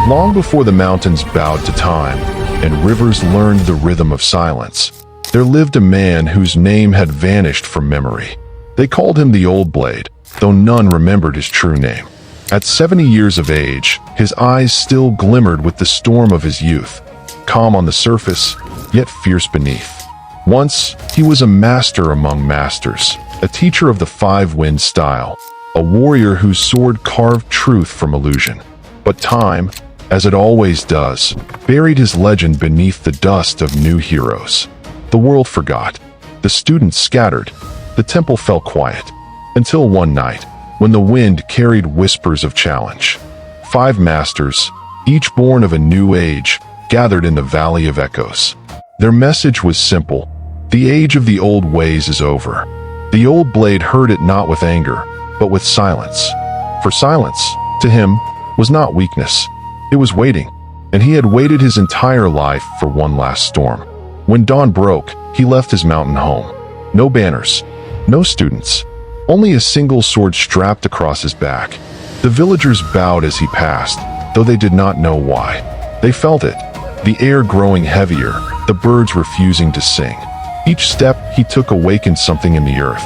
Long before the mountains bowed to time and rivers learned the rhythm of silence, there lived a man whose name had vanished from memory. They called him the Old Blade, though none remembered his true name. At 70 years of age, his eyes still glimmered with the storm of his youth, calm on the surface, yet fierce beneath. Once, he was a master among masters, a teacher of the five-wind style, a warrior whose sword carved truth from illusion. But time, as it always does, buried his legend beneath the dust of new heroes. The world forgot, the students scattered, the temple fell quiet, until one night, when the wind carried whispers of challenge. 5 masters, each born of a new age, gathered in the Valley of Echoes. Their message was simple: the age of the old ways is over. The Old Blade heard it not with anger, but with silence. For silence, to him, was not weakness. It was waiting, and he had waited his entire life for one last storm. When dawn broke, he left his mountain home. No banners, no students, only a single sword strapped across his back. The villagers bowed as he passed, though they did not know why. They felt it, the air growing heavier, the birds refusing to sing. Each step he took awakened something in the earth.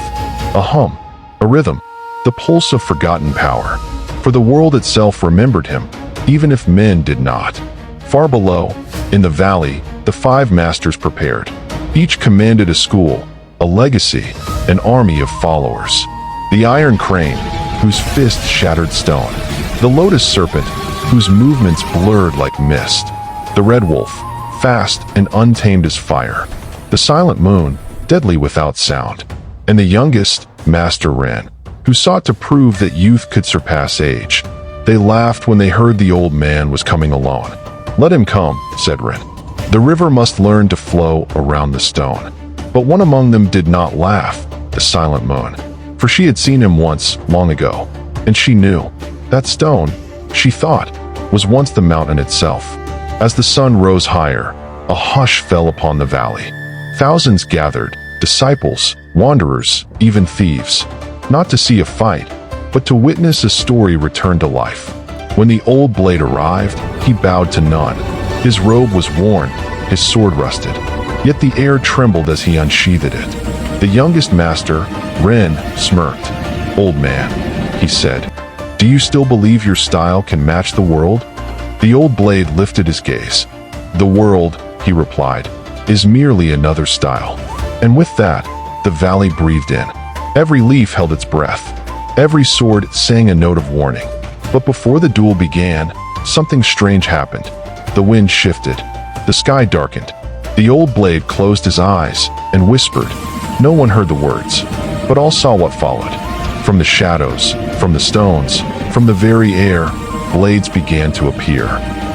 A hum, a rhythm, the pulse of forgotten power. For the world itself remembered him, even if men did not. Far below, in the valley, the 5 masters prepared. Each commanded a school, a legacy, an army of followers. The iron crane, whose fist shattered stone. The lotus serpent, whose movements blurred like mist. The red wolf, fast and untamed as fire. The silent moon, deadly without sound. And the youngest, Master Ren, who sought to prove that youth could surpass age. They laughed when they heard the old man was coming alone. "Let him come," said Ren. "The river must learn to flow around the stone." But one among them did not laugh, the silent moon. For she had seen him once, long ago, and she knew. That stone, she thought, was once the mountain itself. As the sun rose higher, a hush fell upon the valley. Thousands gathered, disciples, wanderers, even thieves. Not to see a fight, but to witness a story return to life. When the Old Blade arrived, he bowed to none. His robe was worn, his sword rusted, yet the air trembled as he unsheathed it. The youngest master, Ren, smirked. "Old man," he said, "do you still believe your style can match the world?" The Old Blade lifted his gaze. "The world," he replied, "is merely another style." And with that, the valley breathed in. Every leaf held its breath. Every sword sang a note of warning. But before the duel began, something strange happened. The wind shifted. The sky darkened. The Old Blade closed his eyes and whispered. No one heard the words, but all saw what followed. From the shadows, from the stones, from the very air, blades began to appear.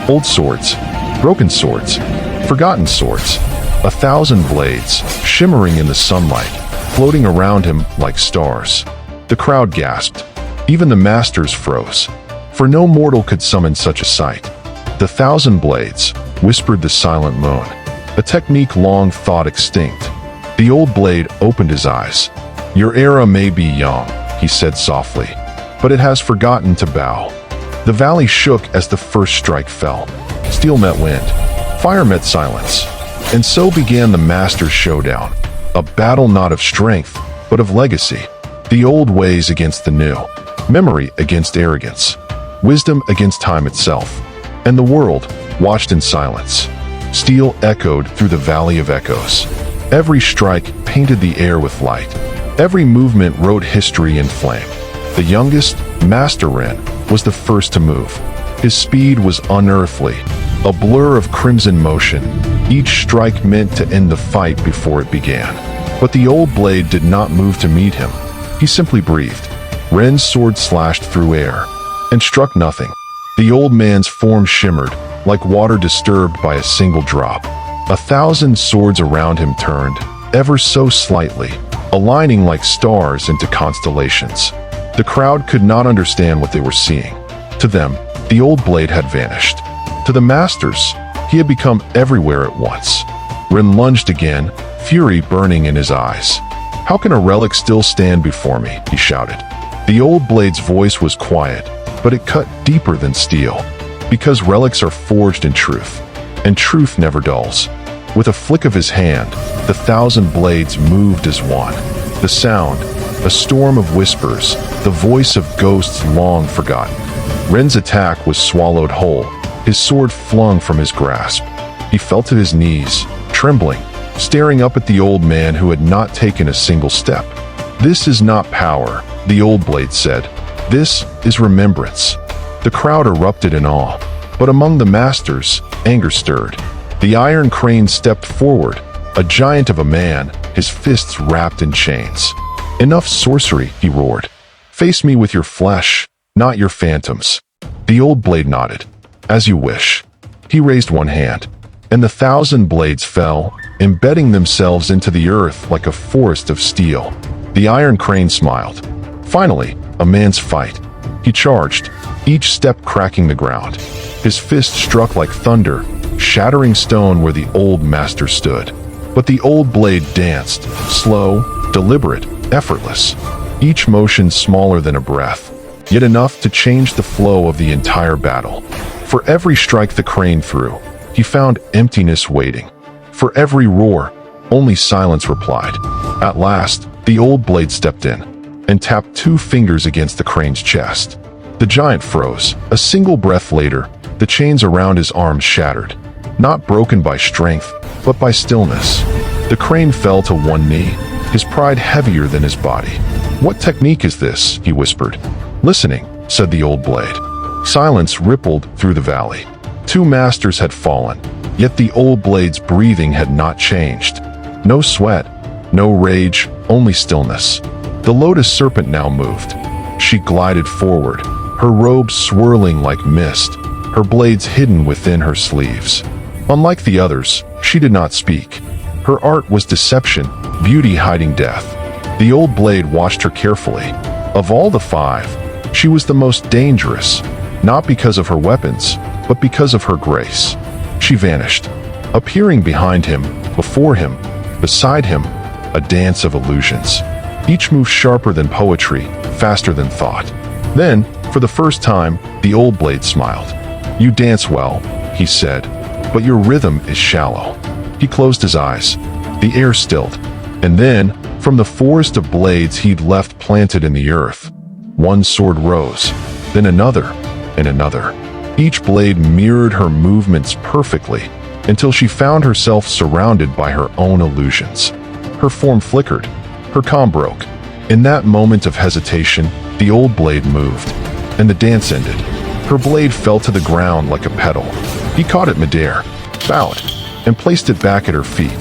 Old swords, broken swords, forgotten swords. 1,000 blades, shimmering in the sunlight, floating around him like stars. The crowd gasped. Even the masters froze, for no mortal could summon such a sight. "The 1,000 blades," whispered the silent moon, a technique long thought extinct. The Old Blade opened his eyes. "Your era may be young," he said softly, "but it has forgotten to bow." The valley shook as the first strike fell. Steel met wind, fire met silence, and so began the Masters' Showdown, a battle not of strength, but of legacy. The old ways against the new, memory against arrogance, wisdom against time itself. And the world watched in silence. Steel echoed through the Valley of Echoes. Every strike painted the air with light. Every movement wrote history in flame. The youngest, Master Ren, was the first to move. His speed was unearthly, a blur of crimson motion. Each strike meant to end the fight before it began. But the Old Blade did not move to meet him. He simply breathed. Ren's sword slashed through air and struck nothing. The old man's form shimmered, like water disturbed by a single drop. 1,000 swords around him turned, ever so slightly, aligning like stars into constellations. The crowd could not understand what they were seeing. To them, the Old Blade had vanished. To the masters, he had become everywhere at once. Ren lunged again, fury burning in his eyes. "How can a relic still stand before me?" he shouted. The Old Blade's voice was quiet, but it cut deeper than steel. Because relics are forged in truth, and truth never dulls. With a flick of his hand, the 1,000 blades moved as one. The sound, a storm of whispers, the voice of ghosts long forgotten. Ren's attack was swallowed whole, his sword flung from his grasp. He fell to his knees, trembling, staring up at the old man who had not taken a single step. "This is not power," the old blade said. "This is remembrance." The crowd erupted in awe, but among the masters, anger stirred. The Iron Crane stepped forward, a giant of a man, his fists wrapped in chains. "Enough sorcery," he roared. "Face me with your flesh, not your phantoms." The old blade nodded. "As you wish." He raised one hand, and the 1,000 blades fell, embedding themselves into the earth like a forest of steel. The Iron Crane smiled. Finally, a man's fight. He charged, each step cracking the ground. His fist struck like thunder, shattering stone where the old master stood. But the old blade danced, slow, deliberate, effortless. Each motion smaller than a breath, yet enough to change the flow of the entire battle. For every strike the crane threw, he found emptiness waiting. For every roar, only silence replied. At last, the old blade stepped in and tapped 2 fingers against the crane's chest. The giant froze. A single breath later, the chains around his arms shattered, not broken by strength, but by stillness. The crane fell to one knee, his pride heavier than his body. "What technique is this?" he whispered. "Listening," said the old blade. Silence rippled through the valley. 2 masters had fallen, yet the old blade's breathing had not changed. No sweat, no rage, only stillness. The lotus serpent now moved. She glided forward, her robe swirling like mist, her blades hidden within her sleeves. Unlike the others, she did not speak. Her art was deception, beauty hiding death. The old blade watched her carefully. Of all the 5, she was the most dangerous, not because of her weapons, but because of her grace. She vanished, appearing behind him, before him, beside him, a dance of illusions. Each move sharper than poetry, faster than thought. Then, for the first time, the old blade smiled. "You dance well," he said, "but your rhythm is shallow." He closed his eyes. The air stilled. And then, from the forest of blades he'd left planted in the earth, one sword rose, then another, and another. Each blade mirrored her movements perfectly, until she found herself surrounded by her own illusions. Her form flickered. Her calm broke. In that moment of hesitation, the old blade moved, and the dance ended. Her blade fell to the ground like a petal. He caught it midair, bowed, and placed it back at her feet.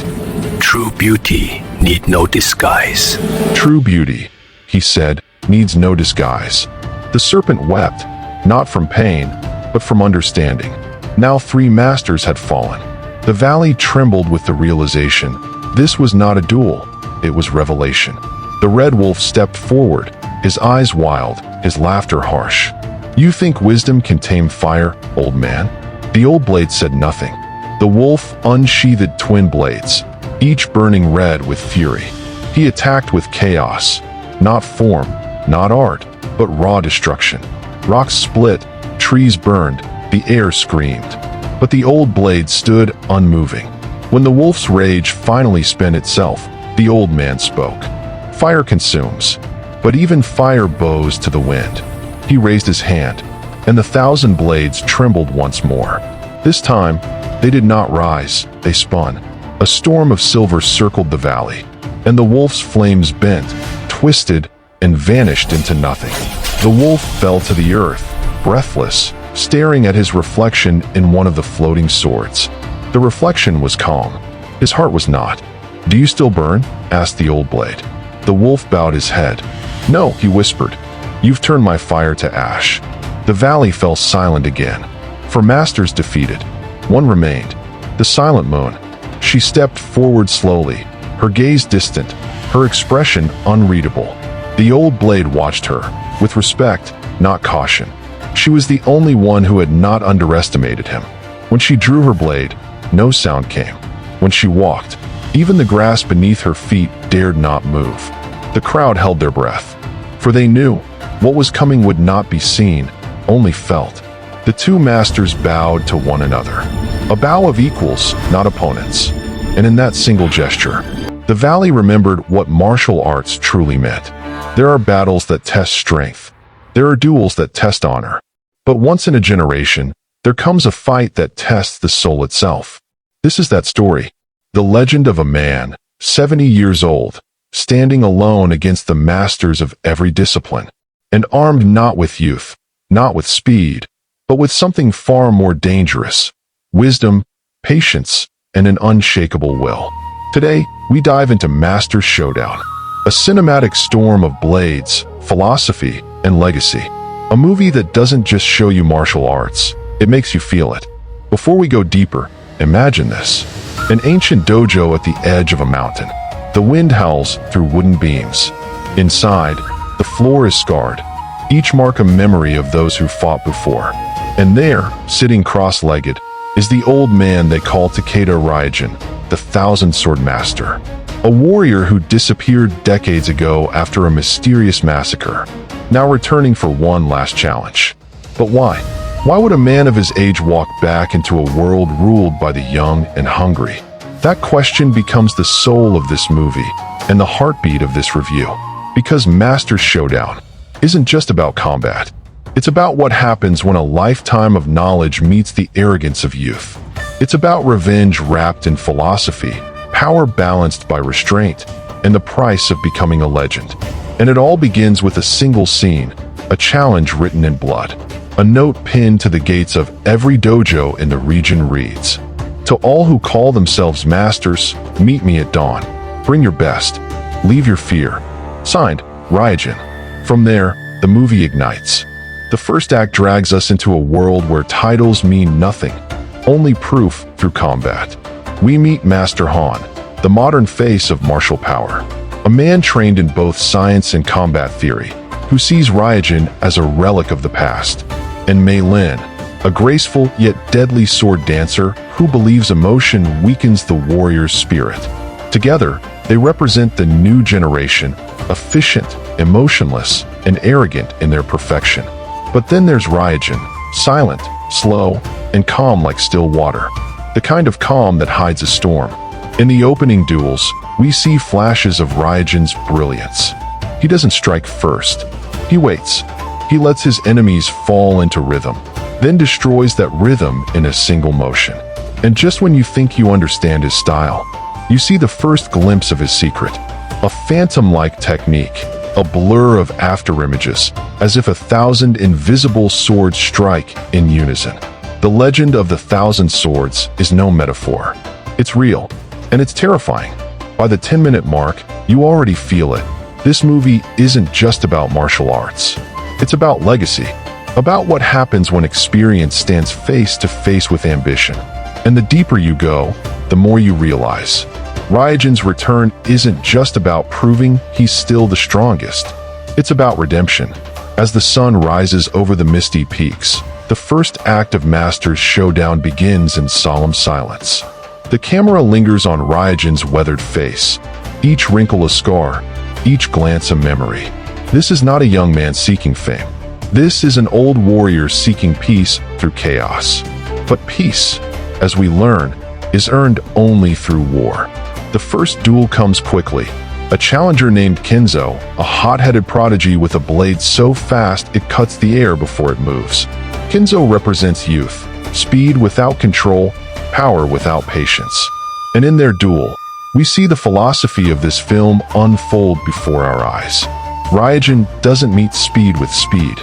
"True beauty need no disguise." "True beauty," he said, "needs no disguise." The serpent wept, not from pain, but from understanding. Now 3 masters had fallen. The valley trembled with the realization. This was not a duel, it was revelation. The red wolf stepped forward, his eyes wild, his laughter harsh. "You think wisdom can tame fire, old man?" The old blade said nothing. The wolf unsheathed twin blades, each burning red with fury. He attacked with chaos, not form, not art, but raw destruction. Rocks split, trees burned, the air screamed. But the old blade stood unmoving. When the wolf's rage finally spent itself, the old man spoke. "Fire consumes, but even fire bows to the wind." He raised his hand, and the 1,000 blades trembled once more. This time, they did not rise, they spun. A storm of silver circled the valley, and the wolf's flames bent, twisted, and vanished into nothing. The wolf fell to the earth, breathless, staring at his reflection in one of the floating swords. The reflection was calm. His heart was not. "Do you still burn?" asked the old blade. The wolf bowed his head. "No," he whispered. "You've turned my fire to ash." The valley fell silent again. For masters defeated, one remained, the silent moon. She stepped forward slowly, her gaze distant, her expression unreadable. The old blade watched her, with respect, not caution. She was the only one who had not underestimated him. When she drew her blade, no sound came. When she walked, even the grass beneath her feet dared not move. The crowd held their breath, for they knew what was coming would not be seen, only felt. The two masters bowed to one another. A bow of equals, not opponents. And in that single gesture, the valley remembered what martial arts truly meant. There are battles that test strength. There are duels that test honor. But once in a generation, there comes a fight that tests the soul itself. This is that story. The legend of a man, 70 years old, standing alone against the masters of every discipline, and armed not with youth, not with speed, but with something far more dangerous: wisdom, patience, and an unshakable will. Today, we dive into Master Showdown, a cinematic storm of blades, philosophy, and legacy. A movie that doesn't just show you martial arts, it makes you feel it. Before we go deeper, imagine this: an ancient dojo at the edge of a mountain. The wind howls through wooden beams. Inside, the floor is scarred, each mark a memory of those who fought before. And there, sitting cross-legged, is the old man they call Takeda Raijin, the Thousand-Sword Master, a warrior who disappeared decades ago after a mysterious massacre, now returning for one last challenge. But why? Why would a man of his age walk back into a world ruled by the young and hungry? That question becomes the soul of this movie and the heartbeat of this review. Because Master Showdown isn't just about combat. It's about what happens when a lifetime of knowledge meets the arrogance of youth. It's about revenge wrapped in philosophy, power balanced by restraint, and the price of becoming a legend. And it all begins with a single scene, a challenge written in blood. A note pinned to the gates of every dojo in the region reads, "To all who call themselves masters, meet me at dawn. Bring your best. Leave your fear." Signed, Raijin. From there, the movie ignites. The first act drags us into a world where titles mean nothing, only proof through combat. We meet Master Han, the modern face of martial power, a man trained in both science and combat theory, who sees Raijin as a relic of the past, and Mei Lin, a graceful yet deadly sword dancer who believes emotion weakens the warrior's spirit. Together, they represent the new generation, efficient, emotionless, and arrogant in their perfection. But then there's Raijin, silent, slow, and calm like still water, the kind of calm that hides a storm. In the opening duels, we see flashes of Raijin's brilliance. He doesn't strike first. He waits. He lets his enemies fall into rhythm, then destroys that rhythm in a single motion. And just when you think you understand his style, you see the first glimpse of his secret, a phantom-like technique, a blur of afterimages, as if 1,000 invisible swords strike in unison. The legend of the 1,000 swords is no metaphor. It's real, and it's terrifying. By the 10-minute mark, you already feel it. This movie isn't just about martial arts. It's about legacy, about what happens when experience stands face to face with ambition. And the deeper you go, the more you realize Raijin's return isn't just about proving he's still the strongest. It's about redemption. As the sun rises over the misty peaks, the first act of Master Showdown begins in solemn silence. The camera lingers on Raijin's weathered face, each wrinkle a scar, each glance a memory. This is not a young man seeking fame. This is an old warrior seeking peace through chaos. But peace, as we learn, is earned only through war. The first duel comes quickly. A challenger named Kenzo, a hot-headed prodigy with a blade so fast it cuts the air before it moves. Kenzo represents youth, speed without control, power without patience. And in their duel, we see the philosophy of this film unfold before our eyes. Raijin doesn't meet speed with speed.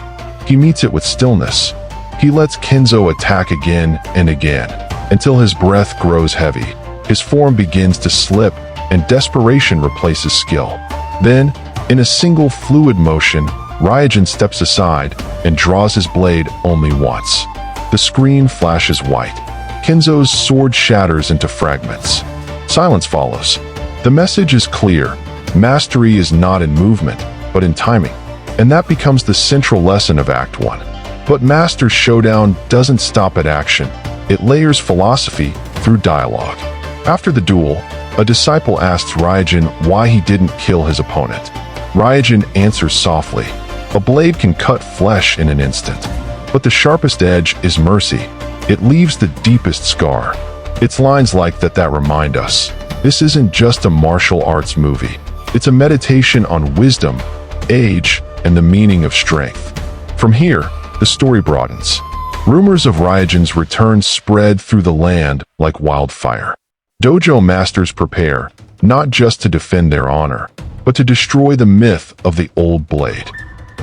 He meets it with stillness. He lets Kenzo attack again and again, until his breath grows heavy. His form begins to slip, and desperation replaces skill. Then, in a single fluid motion, Raijin steps aside and draws his blade only once. The screen flashes white. Kenzo's sword shatters into fragments. Silence follows. The message is clear. Mastery is not in movement, but in timing. And that becomes the central lesson of Act 1. But Master Showdown doesn't stop at action. It layers philosophy through dialogue. After the duel, a disciple asks Raijin why he didn't kill his opponent. Raijin answers softly, "A blade can cut flesh in an instant. But the sharpest edge is mercy. It leaves the deepest scar. It's lines like that remind us, this isn't just a martial arts movie. It's a meditation on wisdom, age, and the meaning of strength. From here, the story broadens. Rumors of Ryojen's return spread through the land like wildfire. Dojo masters prepare, not just to defend their honor, but to destroy the myth of the old blade.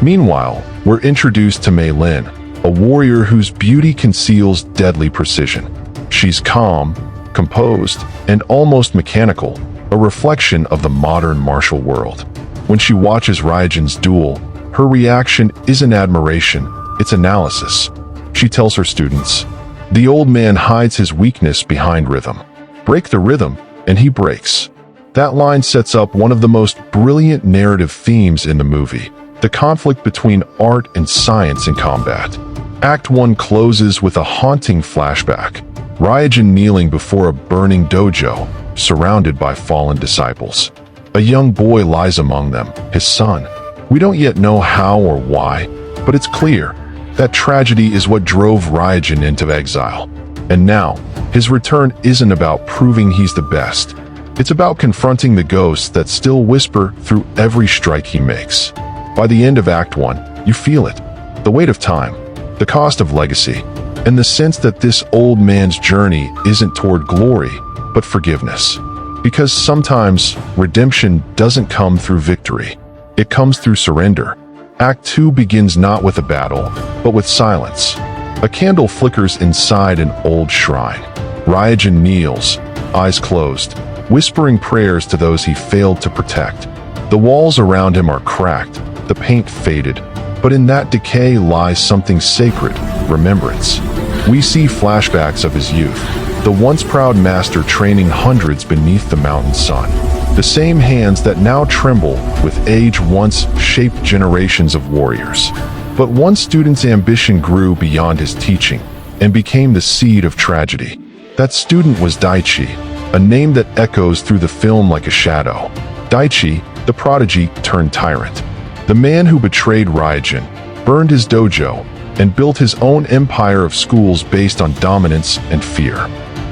Meanwhile, we're introduced to Mei Lin, a warrior whose beauty conceals deadly precision. She's calm, composed, and almost mechanical, a reflection of the modern martial world. When she watches Ryojen's duel, her reaction isn't admiration, it's analysis. She tells her students, the old man hides his weakness behind rhythm. Break the rhythm, and he breaks. That line sets up one of the most brilliant narrative themes in the movie, the conflict between art and science in combat. Act 1 closes with a haunting flashback. Ryojen kneeling before a burning dojo, surrounded by fallen disciples. A young boy lies among them, his son. We don't yet know how or why, but it's clear that tragedy is what drove Ryojen into exile. And now, his return isn't about proving he's the best. It's about confronting the ghosts that still whisper through every strike he makes. By the end of Act 1, you feel it. The weight of time, the cost of legacy, and the sense that this old man's journey isn't toward glory, but forgiveness. Because sometimes, redemption doesn't come through victory. It comes through surrender. Act 2 begins not with a battle, but with silence. A candle flickers inside an old shrine. Ryojen kneels, eyes closed, whispering prayers to those he failed to protect. The walls around him are cracked, the paint faded, but in that decay lies something sacred, remembrance. We see flashbacks of his youth, the once proud master training hundreds beneath the mountain sun. The same hands that now tremble with age once shaped generations of warriors. But one student's ambition grew beyond his teaching and became the seed of tragedy. That student was Daichi, a name that echoes through the film like a shadow. Daichi, the prodigy turned tyrant. The man who betrayed Ryojen, burned his dojo, and built his own empire of schools based on dominance and fear.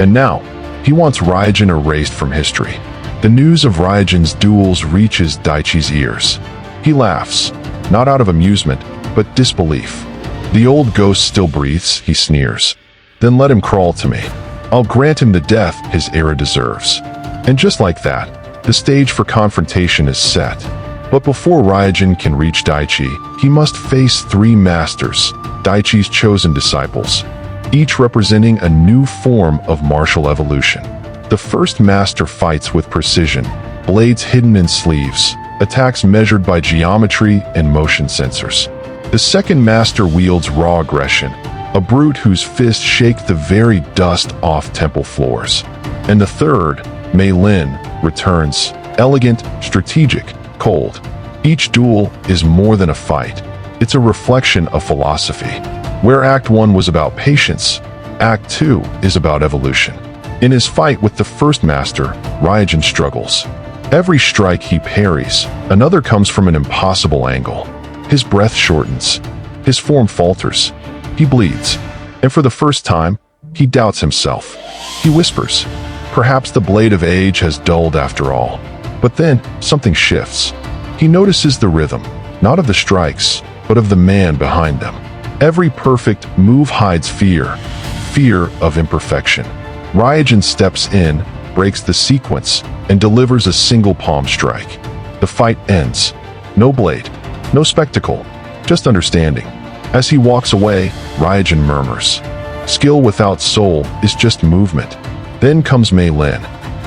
And now, he wants Ryojen erased from history. The news of Ryojen's duels reaches Daichi's ears. He laughs, not out of amusement, but disbelief. The old ghost still breathes, he sneers. Then let him crawl to me. I'll grant him the death his era deserves. And just like that, the stage for confrontation is set. But before Ryojen can reach Daichi, he must face 3 masters, Daichi's chosen disciples, each representing a new form of martial evolution. The first master fights with precision, blades hidden in sleeves, attacks measured by geometry and motion sensors. The second master wields raw aggression, a brute whose fists shake the very dust off temple floors. And the third, Mei Lin, returns, elegant, strategic, cold. Each duel is more than a fight. It's a reflection of philosophy. Where Act 1 was about patience, Act 2 is about evolution. In his fight with the first master, Ryojen struggles. Every strike he parries, another comes from an impossible angle. His breath shortens. His form falters. He bleeds. And for the first time, he doubts himself. He whispers, perhaps the blade of age has dulled after all. But then, something shifts. He notices the rhythm, not of the strikes, but of the man behind them. Every perfect move hides fear, fear of imperfection. Ryojen steps in, breaks the sequence, and delivers a single palm strike. The fight ends. No blade, no spectacle, just understanding. As he walks away, Ryojen murmurs, skill without soul is just movement. Then comes Mei Lin.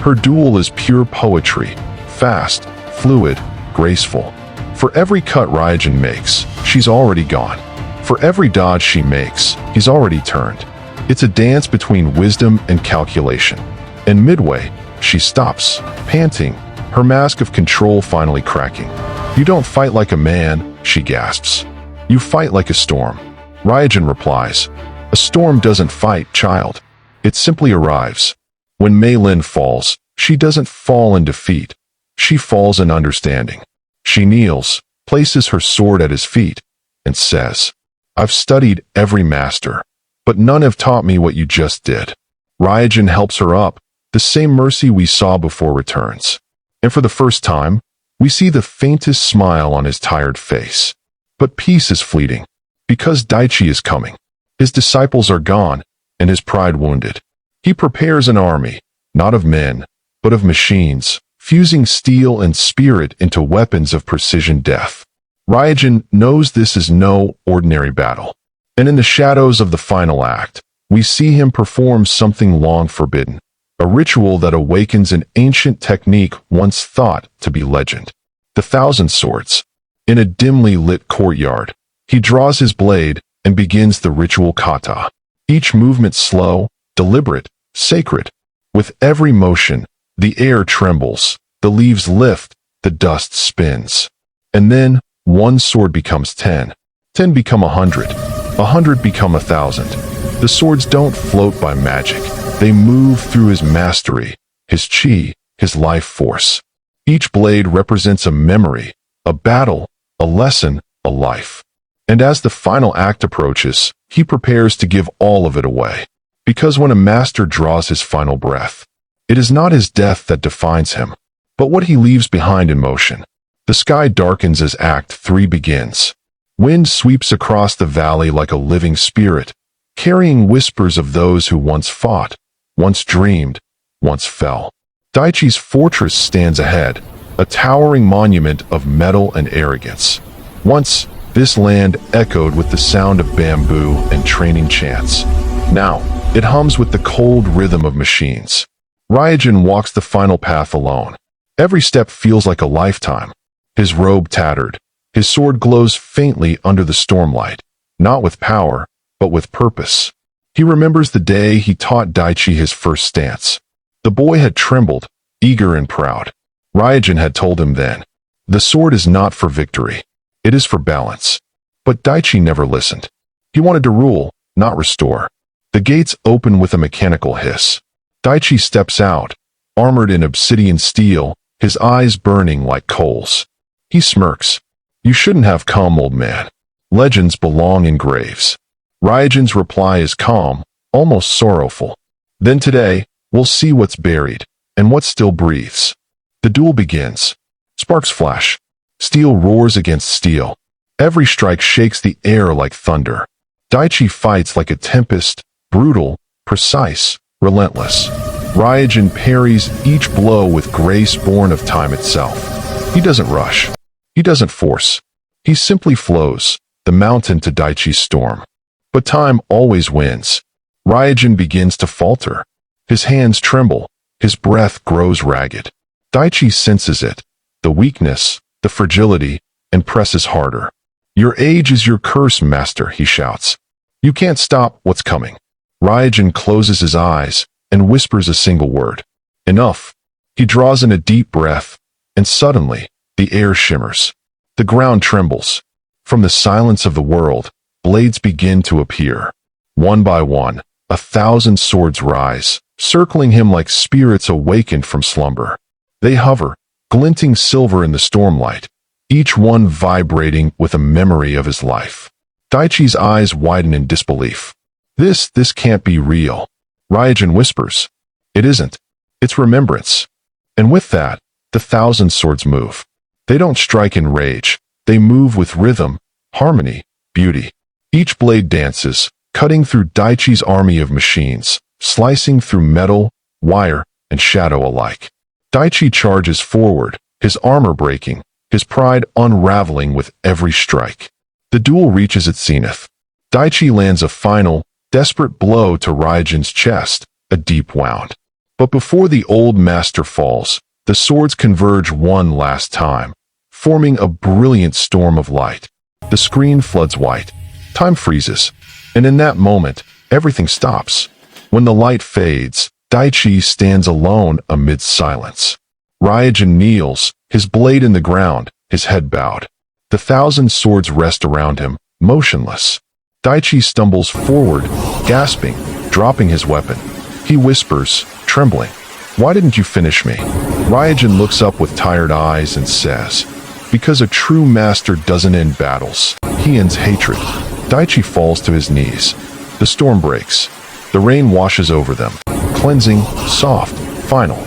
Her duel is pure poetry, fast, fluid, graceful. For every cut Ryojen makes, she's already gone. For every dodge she makes, he's already turned. It's a dance between wisdom and calculation. And midway, she stops, panting, her mask of control finally cracking. You don't fight like a man, she gasps. You fight like a storm. Ryojen replies, a storm doesn't fight, child. It simply arrives. When Mei Lin falls, she doesn't fall in defeat. She falls in understanding. She kneels, places her sword at his feet, and says, I've studied every master, but none have taught me what you just did. Ryujin helps her up. The same mercy we saw before returns. And for the first time, we see the faintest smile on his tired face. But peace is fleeting, because Daichi is coming. His disciples are gone, and his pride wounded. He prepares an army, not of men, but of machines, fusing steel and spirit into weapons of precision death. Ryujin knows this is no ordinary battle. And in the shadows of the final act, we see him perform something long forbidden. A ritual that awakens an ancient technique once thought to be legend. The Thousand Swords. In a dimly lit courtyard, he draws his blade and begins the ritual kata. Each movement slow, deliberate, sacred. With every motion, the air trembles, the leaves lift, the dust spins. And then, one sword becomes 10. 10 become 100. 100 become 1,000. The swords don't float by magic. They move through his mastery, his chi, his life force. Each blade represents a memory, a battle, a lesson, a life. And as the final act approaches, he prepares to give all of it away. Because when a master draws his final breath, it is not his death that defines him, but what he leaves behind in motion. The sky darkens as Act 3 begins. Wind sweeps across the valley like a living spirit, carrying whispers of those who once fought, once dreamed, once fell. Daichi's fortress stands ahead, a towering monument of metal and arrogance. Once, this land echoed with the sound of bamboo and training chants. Now, it hums with the cold rhythm of machines. Ryujin walks the final path alone. Every step feels like a lifetime. His robe tattered. His sword glows faintly under the stormlight, not with power, but with purpose. He remembers the day he taught Daichi his first stance. The boy had trembled, eager and proud. Ryujin had told him then, "The sword is not for victory. It is for balance." But Daichi never listened. He wanted to rule, not restore. The gates open with a mechanical hiss. Daichi steps out, armored in obsidian steel, his eyes burning like coals. He smirks. "You shouldn't have come, old man. Legends belong in graves." Ryujin's reply is calm, almost sorrowful. "Then today, we'll see what's buried, and what still breathes." The duel begins. Sparks flash. Steel roars against steel. Every strike shakes the air like thunder. Daichi fights like a tempest, brutal, precise, relentless. Ryujin parries each blow with grace born of time itself. He doesn't rush. He doesn't force. He simply flows, the mountain to Daichi's storm. But time always wins. Ryujin begins to falter. His hands tremble. His breath grows ragged. Daichi senses it, the weakness, the fragility, and presses harder. "Your age is your curse, master," he shouts. "You can't stop what's coming." Ryujin closes his eyes and whispers a single word. "Enough." He draws in a deep breath, and suddenly, the air shimmers. The ground trembles. From the silence of the world, blades begin to appear. One by one, 1,000 swords rise, circling him like spirits awakened from slumber. They hover, glinting silver in the stormlight, each one vibrating with a memory of his life. Daichi's eyes widen in disbelief. This can't be real." Ryujin whispers. "It isn't. It's remembrance." And with that, the 1,000 swords move. They don't strike in rage. They move with rhythm, harmony, beauty. Each blade dances, cutting through Daichi's army of machines, slicing through metal, wire, and shadow alike. Daichi charges forward, his armor breaking, his pride unraveling with every strike. The duel reaches its zenith. Daichi lands a final, desperate blow to Ryujin's chest, a deep wound. But before the old master falls, the swords converge one last time, forming a brilliant storm of light. The screen floods white. Time freezes. And in that moment, everything stops. When the light fades, Daichi stands alone amidst silence. Ryujin kneels, his blade in the ground, his head bowed. The 1,000 swords rest around him, motionless. Daichi stumbles forward, gasping, dropping his weapon. He whispers, trembling, "Why didn't you finish me?" Ryujin looks up with tired eyes and says, "Because a true master doesn't end battles. He ends hatred." Daichi falls to his knees. The storm breaks. The rain washes over them, cleansing, soft, final.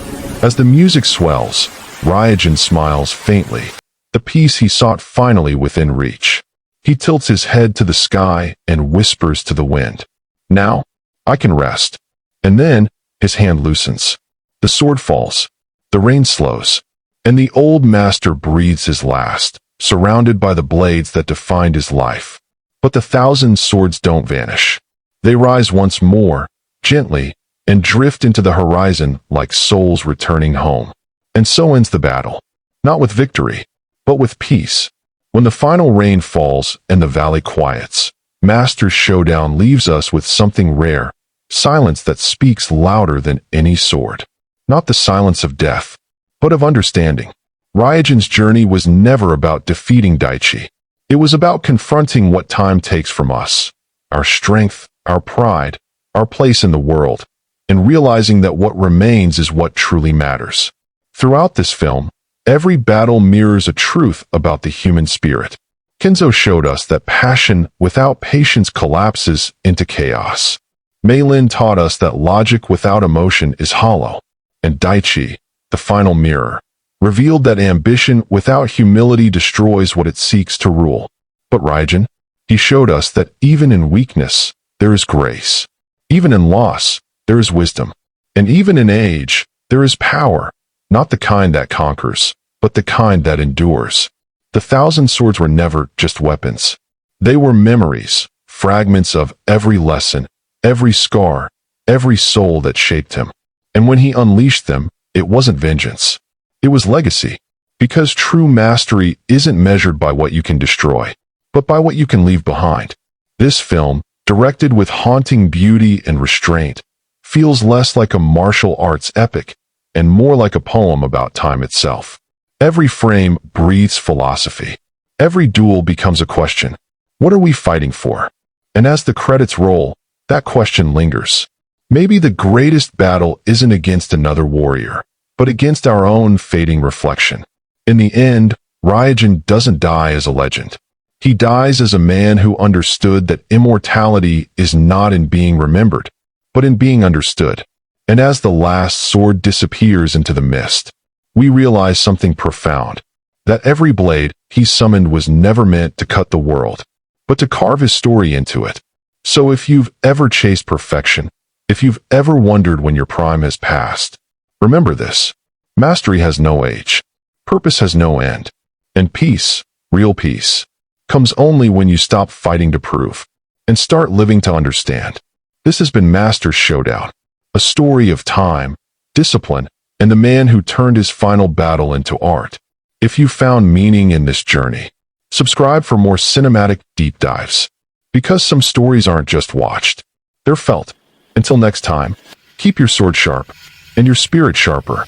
As the music swells, Ryujin smiles faintly, the peace he sought finally within reach. He tilts his head to the sky and whispers to the wind, "Now, I can rest." And then, his hand loosens. The sword falls. The rain slows. And the old master breathes his last, surrounded by the blades that defined his life. But the 1,000 swords don't vanish. They rise once more, gently, and drift into the horizon like souls returning home. And so ends the battle. Not with victory, but with peace. When the final rain falls and the valley quiets, Master's Showdown leaves us with something rare, silence that speaks louder than any sword. Not the silence of death, but of understanding. Ryujin's journey was never about defeating Daichi. It was about confronting what time takes from us, our strength, our pride, our place in the world, and realizing that what remains is what truly matters. Throughout this film, every battle mirrors a truth about the human spirit. Kenzo showed us that passion without patience collapses into chaos. Mei Lin taught us that logic without emotion is hollow. And Daichi, the final mirror, revealed that ambition without humility destroys what it seeks to rule. But Ryujin, he showed us that even in weakness, there is grace. Even in loss, there is wisdom. And even in age, there is power, not the kind that conquers, but the kind that endures. The 1,000 swords were never just weapons. They were memories, fragments of every lesson, every scar, every soul that shaped him. And when he unleashed them, it wasn't vengeance. It was legacy. Because true mastery isn't measured by what you can destroy, but by what you can leave behind. This film, directed with haunting beauty and restraint, feels less like a martial arts epic and more like a poem about time itself. Every frame breathes philosophy. Every duel becomes a question. What are we fighting for? And as the credits roll, that question lingers. Maybe the greatest battle isn't against another warrior, but against our own fading reflection. In the end, Ryujin doesn't die as a legend. He dies as a man who understood that immortality is not in being remembered, but in being understood. And as the last sword disappears into the mist, we realize something profound, that every blade he summoned was never meant to cut the world, but to carve his story into it. So if you've ever chased perfection, if you've ever wondered when your prime has passed, remember this: mastery has no age, purpose has no end, and peace, real peace, comes only when you stop fighting to prove and start living to understand. This has been Master's Showdown, a story of time, discipline, and the man who turned his final battle into art. If you found meaning in this journey, subscribe for more cinematic deep dives. Because some stories aren't just watched, they're felt. Until next time, keep your sword sharp and your spirit sharper.